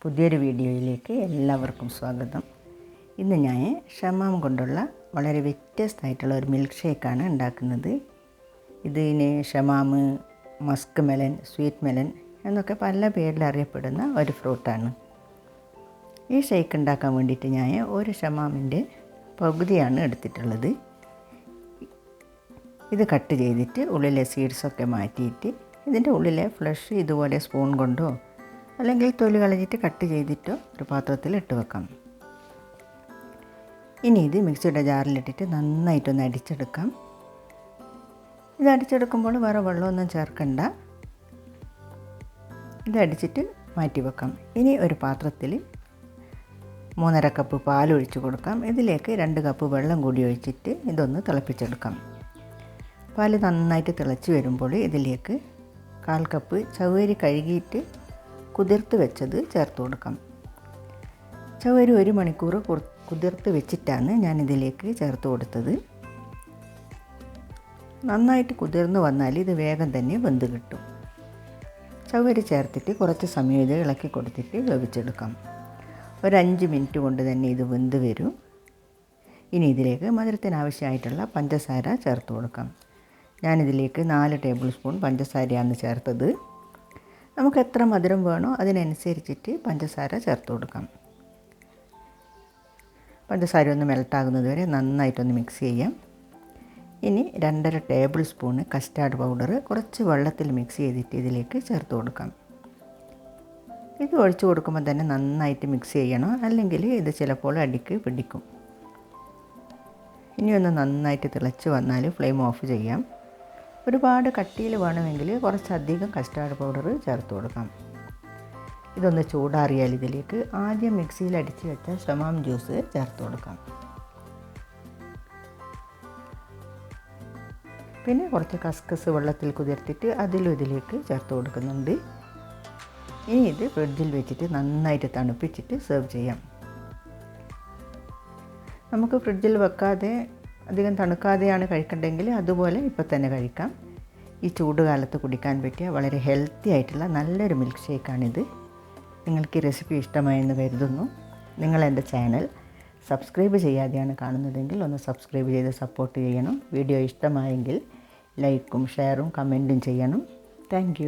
പുതിയൊരു വീഡിയോയിലേക്ക് എല്ലാവർക്കും സ്വാഗതം. ഇന്ന് ഞാൻ ഷമാം കൊണ്ടുള്ള വളരെ വ്യത്യസ്തമായിട്ടുള്ള ഒരു മിൽക്ക് ഷേക്കാണ് ഉണ്ടാക്കുന്നത്. ഇതിന് ഷമാം, മസ്ക് മെലൻ, സ്വീറ്റ് മെലൻ എന്നൊക്കെ പല പേരിൽ അറിയപ്പെടുന്ന ഒരു ഫ്രൂട്ടാണ്. ഈ ഷേക്ക് ഉണ്ടാക്കാൻ വേണ്ടിയിട്ട് ഞാൻ ഒരു ഷമാമിൻ്റെ പകുതിയാണ് എടുത്തിട്ടുള്ളത്. ഇത് കട്ട് ചെയ്തിട്ട് ഉള്ളിലെ സീഡ്സൊക്കെ മാറ്റിയിട്ട് ഇതിൻ്റെ ഉള്ളിലെ ഫ്ലഷ് ഇതുപോലെ സ്പൂൺ കൊണ്ടോ അല്ലെങ്കിൽ തൊലി കളഞ്ഞിട്ട് കട്ട് ചെയ്തിട്ടോ ഒരു പാത്രത്തിൽ ഇട്ട് വെക്കാം. ഇനി ഇത് മിക്സിയുടെ ജാറിലിട്ടിട്ട് നന്നായിട്ടൊന്ന് അടിച്ചെടുക്കാം. ഇത് അടിച്ചെടുക്കുമ്പോൾ വേറെ വെള്ളമൊന്നും ചേർക്കണ്ട. ഇത് അടിച്ചിട്ട് മാറ്റി വെക്കാം. ഇനി ഒരു പാത്രത്തിൽ 3.5 കപ്പ് പാലൊഴിച്ച് കൊടുക്കാം. ഇതിലേക്ക് 2 കപ്പ് വെള്ളം കൂടി ഒഴിച്ചിട്ട് ഇതൊന്ന് തിളപ്പിച്ചെടുക്കാം. പാല് നന്നായിട്ട് തിളച്ച് വരുമ്പോൾ ഇതിലേക്ക് 1/4 കപ്പ് ചവ്വരി കഴുകിയിട്ട് കുതിർത്ത് വെച്ചത് ചേർത്ത് കൊടുക്കാം. ചവ്വരി 1 മണിക്കൂർ കുതിർത്ത് വെച്ചിട്ടാണ് ഞാനിതിലേക്ക് ചേർത്ത് കൊടുത്തത്. നന്നായിട്ട് കുതിർന്ന് വന്നാൽ ഇത് വേഗം തന്നെ വെന്ത് കിട്ടും. ചവ്വരി ചേർത്തിട്ട് കുറച്ച് സമയം ഇത് ഇളക്കി കൊടുത്തിട്ട് വേവിച്ചെടുക്കാം. ഒരു 5 മിനിറ്റ് കൊണ്ട് തന്നെ ഇത് വെന്ത് വരും. ഇനി ഇതിലേക്ക് മധുരത്തിന് ആവശ്യമായിട്ടുള്ള പഞ്ചസാര ചേർത്ത് കൊടുക്കാം. ഞാനിതിലേക്ക് 4 ടേബിൾ സ്പൂൺ പഞ്ചസാരയാണ് ചേർത്തത്. നമുക്ക് എത്ര മധുരം വേണോ അതിനനുസരിച്ചിട്ട് പഞ്ചസാര ചേർത്ത് കൊടുക്കാം. പഞ്ചസാര ഒന്ന് മെൽട്ടാകുന്നത് വരെ നന്നായിട്ടൊന്ന് മിക്സ് ചെയ്യാം. ഇനി 2.5 ടേബിൾ സ്പൂൺ കസ്റ്റാർഡ് പൗഡർ കുറച്ച് വെള്ളത്തിൽ മിക്സ് ചെയ്തിട്ട് ഇതിലേക്ക് ചേർത്ത് കൊടുക്കാം. ഇത് ഒഴിച്ച് കൊടുക്കുമ്പോൾ തന്നെ നന്നായിട്ട് മിക്സ് ചെയ്യണം, അല്ലെങ്കിൽ ഇത് ചിലപ്പോൾ അടിക്ക് പിടിക്കും. ഇനിയൊന്ന് നന്നായിട്ട് തിളച്ച് വന്നാൽ ഫ്ലെയിം ഓഫ് ചെയ്യാം. ഒരുപാട് കട്ടിയിൽ വേണമെങ്കിൽ കുറച്ചധികം കസ്റ്റാർഡ് പൗഡർ ചേർത്ത് കൊടുക്കാം. ഇതൊന്ന് ചൂടാറിയാൽ ഇതിലേക്ക് ആദ്യം മിക്സിയിൽ അടിച്ച് വെച്ച ഷമാം ജ്യൂസ് ചേർത്ത് കൊടുക്കാം. പിന്നെ കുറച്ച് കസ്കസ് വെള്ളത്തിൽ കുതിർത്തിട്ട് അതിലും ഇതിലേക്ക് ചേർത്ത് കൊടുക്കുന്നുണ്ട്. ഇനി ഇത് ഫ്രിഡ്ജിൽ വെച്ചിട്ട് നന്നായിട്ട് തണുപ്പിച്ചിട്ട് സെർവ് ചെയ്യാം. നമുക്ക് ഫ്രിഡ്ജിൽ വെക്കാതെ അധികം തണുക്കാതെയാണ് കഴിക്കേണ്ടതെങ്കിൽ അതുപോലെ ഇപ്പോൾ തന്നെ കഴിക്കാം. ഈ ചൂടുകാലത്ത് കുടിക്കാൻ പറ്റിയ വളരെ ഹെൽത്തി ആയിട്ടുള്ള നല്ലൊരു മിൽക്ക് ഷേക്കാണിത്. നിങ്ങൾക്ക് ഈ റെസിപ്പി ഇഷ്ടമായെന്ന് കരുതുന്നു. നിങ്ങൾ എൻ്റെ ചാനൽ സബ്സ്ക്രൈബ് ചെയ്യാതെയാണ് കാണുന്നതെങ്കിൽ ഒന്ന് സബ്സ്ക്രൈബ് ചെയ്ത് സപ്പോർട്ട് ചെയ്യണം. വീഡിയോ ഇഷ്ടമായെങ്കിൽ ലൈക്കും ഷെയറും കമൻറ്റും ചെയ്യണം. താങ്ക്